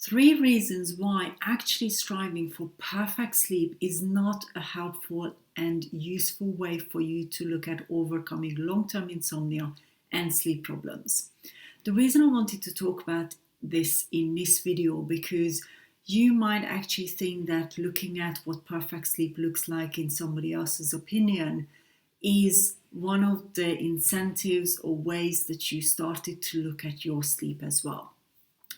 3 reasons why actually striving for perfect sleep is not a helpful and useful way for you to look at overcoming long-term insomnia and sleep problems. The reason I wanted to talk about this in this video because you might actually think that looking at what perfect sleep looks like in somebody else's opinion is one of the incentives or ways that you started to look at your sleep as well.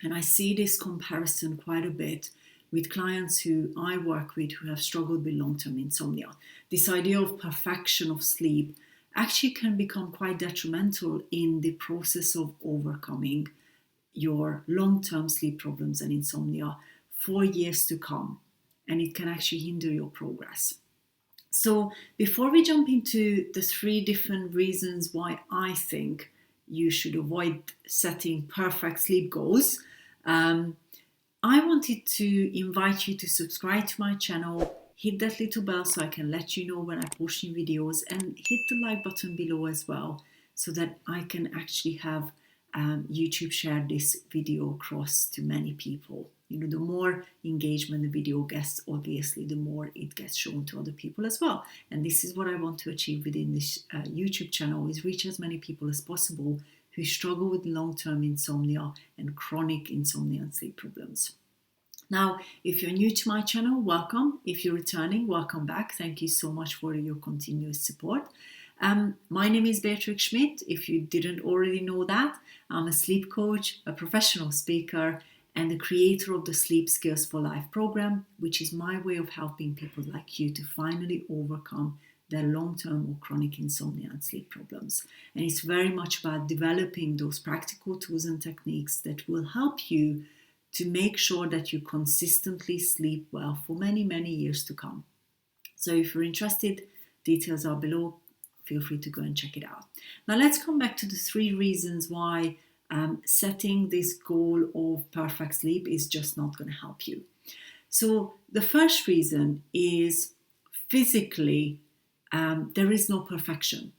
And I see this comparison quite a bit with clients who I work with who have struggled with long-term insomnia. This idea of perfection of sleep actually can become quite detrimental in the process of overcoming your long-term sleep problems and insomnia for years to come. And it can actually hinder your progress. So before we jump into the 3 different reasons why I think you should avoid setting perfect sleep goals, I wanted to invite you to subscribe to my channel, hit that little bell so I can let you know when I post new videos, and hit the like button below as well so that I can actually have YouTube share this video across to many people. You know, the more engagement the video gets, obviously, the more it gets shown to other people as well. And this is what I want to achieve within this YouTube channel, is reach as many people as possible who struggle with long-term insomnia and chronic insomnia and sleep problems. Now, if you're new to my channel, welcome. If you're returning, welcome back. Thank you so much for your continuous support. My name is Beatrix Schmidt. If you didn't already know that, I'm a sleep coach, a professional speaker, and the creator of the Sleep Skills for Life program, which is my way of helping people like you to finally overcome their long-term or chronic insomnia and sleep problems. And it's very much about developing those practical tools and techniques that will help you to make sure that you consistently sleep well for many, many years to come. So if you're interested, details are below. Feel free to go and check it out. Now let's come back to the 3 reasons why setting this goal of perfect sleep is just not going to help you. So the first reason is physically, there is no perfection.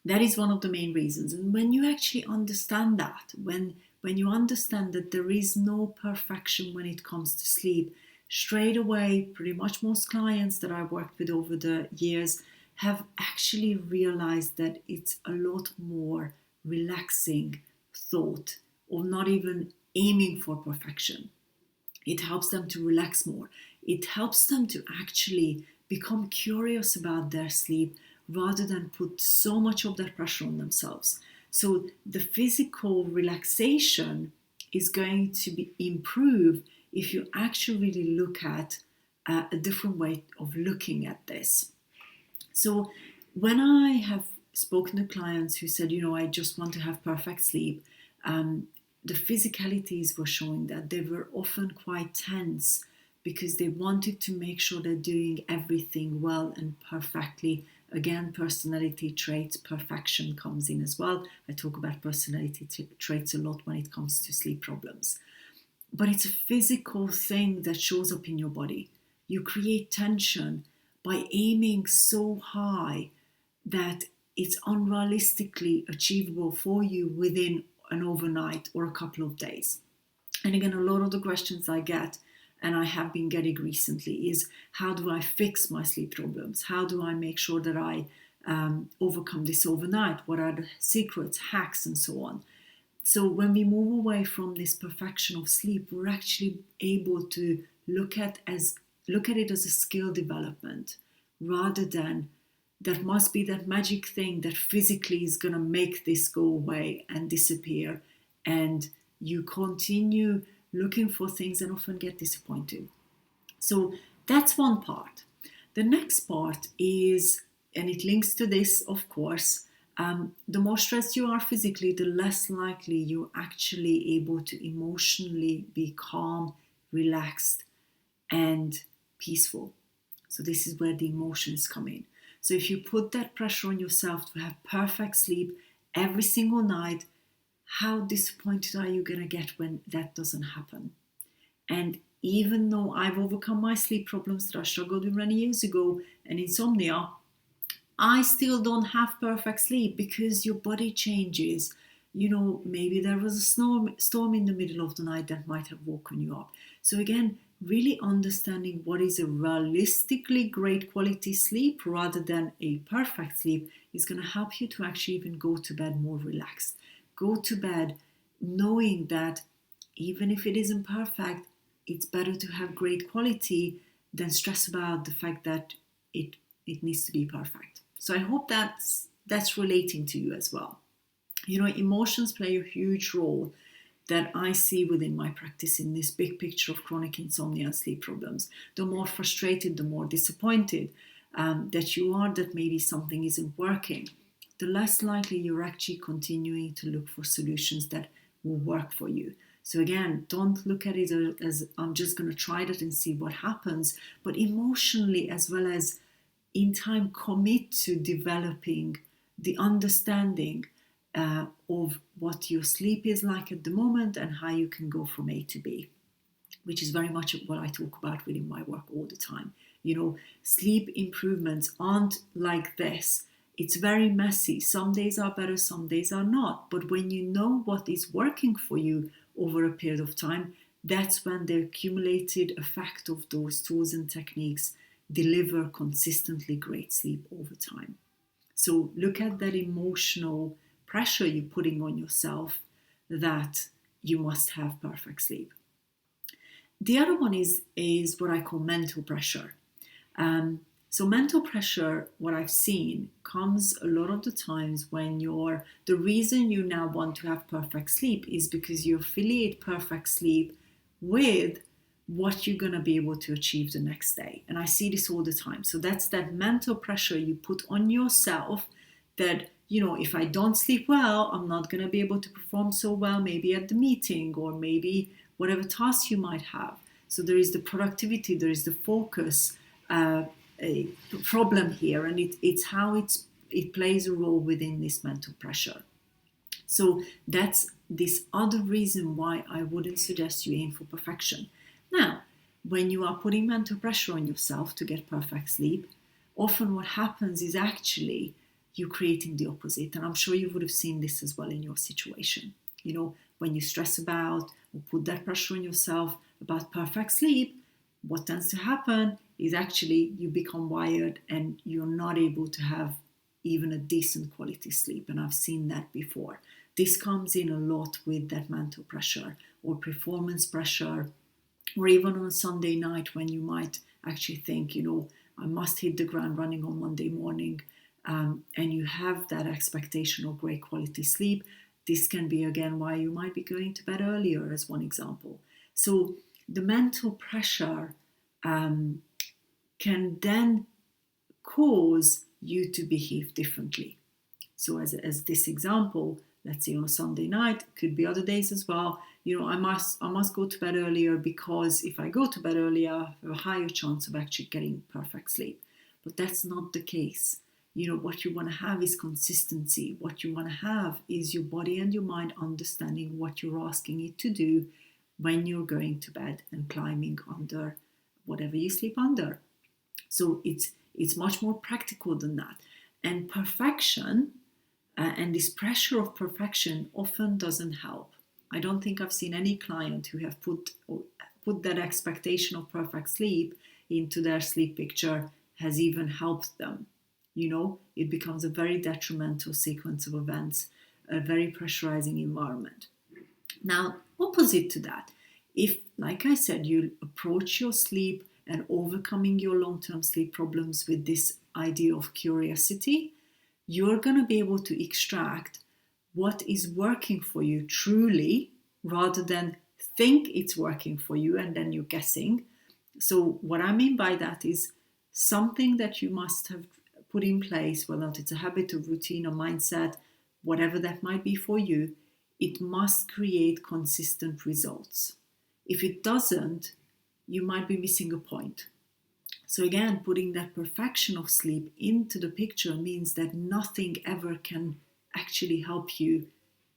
That is one of the main reasons. And when you actually understand that, when you understand that there is no perfection when it comes to sleep, straight away, pretty much most clients that I've worked with over the years have actually realized that it's a lot more relaxing thought of not even aiming for perfection. It helps them to relax more. It helps them to actually become curious about their sleep rather than put so much of that pressure on themselves. So the physical relaxation is going to be improved if you actually really look at a different way of looking at this. So when I have spoken to clients who said, I just want to have perfect sleep, the physicalities were showing that they were often quite tense because they wanted to make sure they're doing everything well and perfectly. Again, personality traits, perfection comes in as well. I talk about personality traits a lot when it comes to sleep problems. But it's a physical thing that shows up in your body. You create tension by aiming so high that it's unrealistically achievable for you within an overnight or a couple of days. And again, a lot of the questions I get, and I have been getting recently, is how do I fix my sleep problems? How do I make sure that I overcome this overnight? What are the secrets, hacks, and so on? So when we move away from this perfection of sleep, we're actually able to look at it as a skill development rather than that must be that magic thing that physically is going to make this go away and disappear, and you continue looking for things and often get disappointed. So that's one part. The next part is, and it links to this, of course, the more stressed you are physically, the less likely you're actually able to emotionally be calm, relaxed, and peaceful. So this is where the emotions come in. So if you put that pressure on yourself to have perfect sleep every single night, how disappointed are you going to get when that doesn't happen? And even though I've overcome my sleep problems that I struggled with many years ago and insomnia, I still don't have perfect sleep because your body changes. maybe there was a storm in the middle of the night that might have woken you up. So again, really understanding what is a realistically great quality sleep rather than a perfect sleep is going to help you to actually even go to bed more relaxed. Go to bed knowing that even if it isn't perfect, it's better to have great quality than stress about the fact that it needs to be perfect. So I hope that's relating to you as well. Emotions play a huge role that I see within my practice in this big picture of chronic insomnia and sleep problems. The more frustrated, the more disappointed that you are that maybe something isn't working, the less likely you're actually continuing to look for solutions that will work for you. So again, don't look at it as I'm just going to try that and see what happens, but emotionally as well as in time commit to developing the understanding of what your sleep is like at the moment and how you can go from A to B, which is very much what I talk about within my work all the time. Sleep improvements aren't like this. It's very messy. Some days are better, some days are not. But when you know what is working for you over a period of time, that's when the accumulated effect of those tools and techniques deliver consistently great sleep over time. So look at that emotional pressure you're putting on yourself that you must have perfect sleep. The other one is what I call mental pressure. So mental pressure, what I've seen, comes a lot of the times when the reason you now want to have perfect sleep is because you affiliate perfect sleep with what you're going to be able to achieve the next day. And I see this all the time. So that's that mental pressure you put on yourself that, if I don't sleep well, I'm not going to be able to perform so well, maybe at the meeting or maybe whatever task you might have. So there is the productivity, there is the focus a problem here, and it's how it plays a role within this mental pressure. So that's this other reason why I wouldn't suggest you aim for perfection. Now, when you are putting mental pressure on yourself to get perfect sleep, often what happens is actually you creating the opposite. And I'm sure you would have seen this as well in your situation. When you stress about or put that pressure on yourself about perfect sleep, what tends to happen is actually you become wired and you're not able to have even a decent quality sleep. And I've seen that before. This comes in a lot with that mental pressure or performance pressure, or even on a Sunday night when you might actually think, I must hit the ground running on Monday morning. And you have that expectation of great quality sleep. This can be, again, why you might be going to bed earlier, as one example. So the mental pressure can then cause you to behave differently. So as this example, let's say on a Sunday night, could be other days as well, I must go to bed earlier because if I go to bed earlier, I have a higher chance of actually getting perfect sleep. But that's not the case. What you want to have is consistency. What you want to have is your body and your mind understanding what you're asking it to do when you're going to bed and climbing under whatever you sleep under. So it's much more practical than that. And perfection and this pressure of perfection often doesn't help. I don't think I've seen any client who have put that expectation of perfect sleep into their sleep picture has even helped them. It becomes a very detrimental sequence of events, a very pressurizing environment. Now, opposite to that, if, like I said, you approach your sleep and overcoming your long-term sleep problems with this idea of curiosity, you're going to be able to extract what is working for you truly rather than think it's working for you and then you're guessing. So what I mean by that is something that you must have put in place, whether it's a habit, a routine, a mindset, whatever that might be for you, it must create consistent results. If it doesn't, you might be missing a point. So again, putting that perfection of sleep into the picture means that nothing ever can actually help you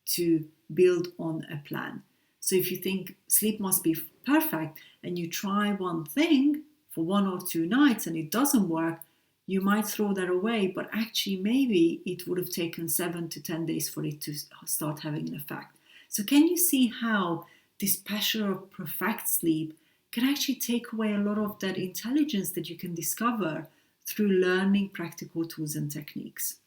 to build on a plan. So if you think sleep must be perfect and you try one thing for 1 or 2 nights and it doesn't work, you might throw that away, but actually maybe it would have taken 7 to 10 days for it to start having an effect. So can you see how this pressure of perfect sleep can actually take away a lot of that intelligence that you can discover through learning practical tools and techniques?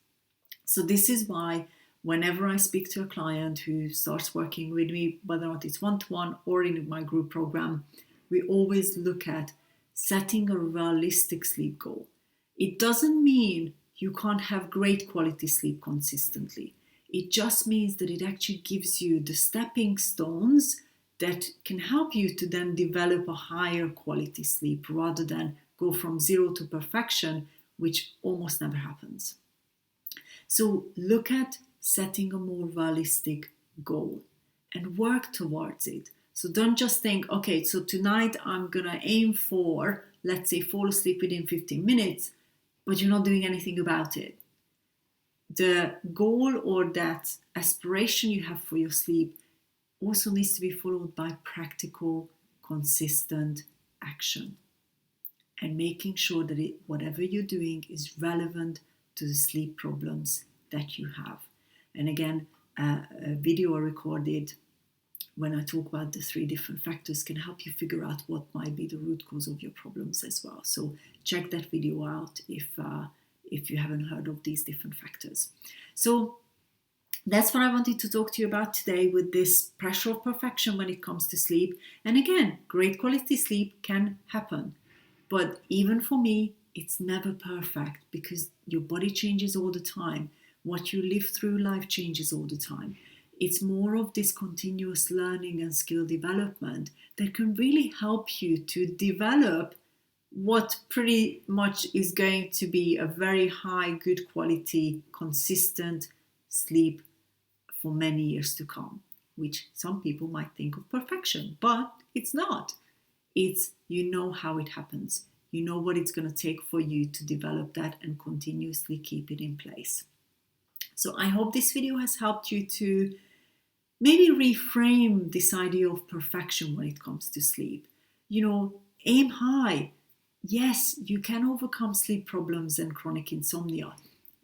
So this is why whenever I speak to a client who starts working with me, whether or not it's one-to-one or in my group program, we always look at setting a realistic sleep goal. It doesn't mean you can't have great quality sleep consistently. It just means that it actually gives you the stepping stones that can help you to then develop a higher quality sleep rather than go from 0 to perfection, which almost never happens. So look at setting a more realistic goal and work towards it. So don't just think, okay, so tonight I'm gonna aim for, let's say, fall asleep within 15 minutes, but you're not doing anything about it. The goal or that aspiration you have for your sleep also needs to be followed by practical, consistent action and making sure that whatever you're doing is relevant to the sleep problems that you have. And again, a video I recorded when I talk about the 3 different factors can help you figure out what might be the root cause of your problems as well. So check that video out if you haven't heard of these different factors. So that's what I wanted to talk to you about today with this pressure of perfection when it comes to sleep. And again, great quality sleep can happen. But even for me, it's never perfect because your body changes all the time. What you live through life changes all the time. It's more of this continuous learning and skill development that can really help you to develop what pretty much is going to be a very high, good quality, consistent sleep for many years to come, which some people might think of perfection, but it's not. It's, you know how it happens. You know what it's going to take for you to develop that and continuously keep it in place. So I hope this video has helped you to maybe reframe this idea of perfection when it comes to sleep. You know, aim high. Yes, you can overcome sleep problems and chronic insomnia,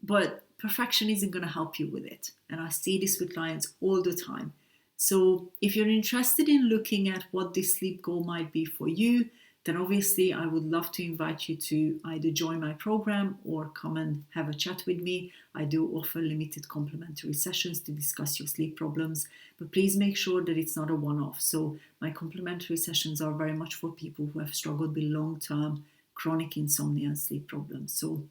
but perfection isn't going to help you with it. And I see this with clients all the time. So if you're interested in looking at what this sleep goal might be for you, then obviously I would love to invite you to either join my program or come and have a chat with me. I do offer limited complimentary sessions to discuss your sleep problems, but please make sure that it's not a one-off. So my complimentary sessions are very much for people who have struggled with long-term chronic insomnia and sleep problems. So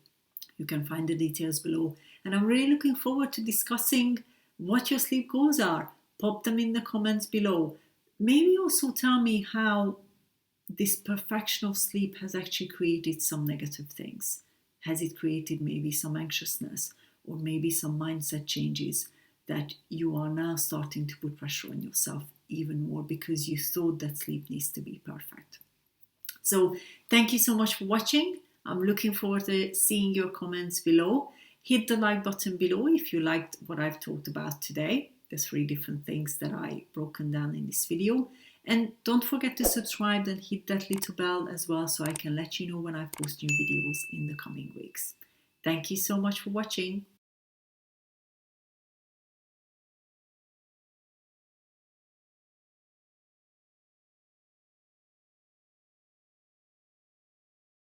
you can find the details below. And I'm really looking forward to discussing what your sleep goals are. Pop them in the comments below. Maybe also tell me how this perfection of sleep has actually created some negative things. Has it created maybe some anxiousness or maybe some mindset changes that you are now starting to put pressure on yourself even more because you thought that sleep needs to be perfect? So thank you so much for watching. I'm looking forward to seeing your comments below. Hit the like button below if you liked what I've talked about today, the 3 different things that I've broken down in this video. And don't forget to subscribe and hit that little bell as well so I can let you know when I post new videos in the coming weeks. Thank you so much for watching.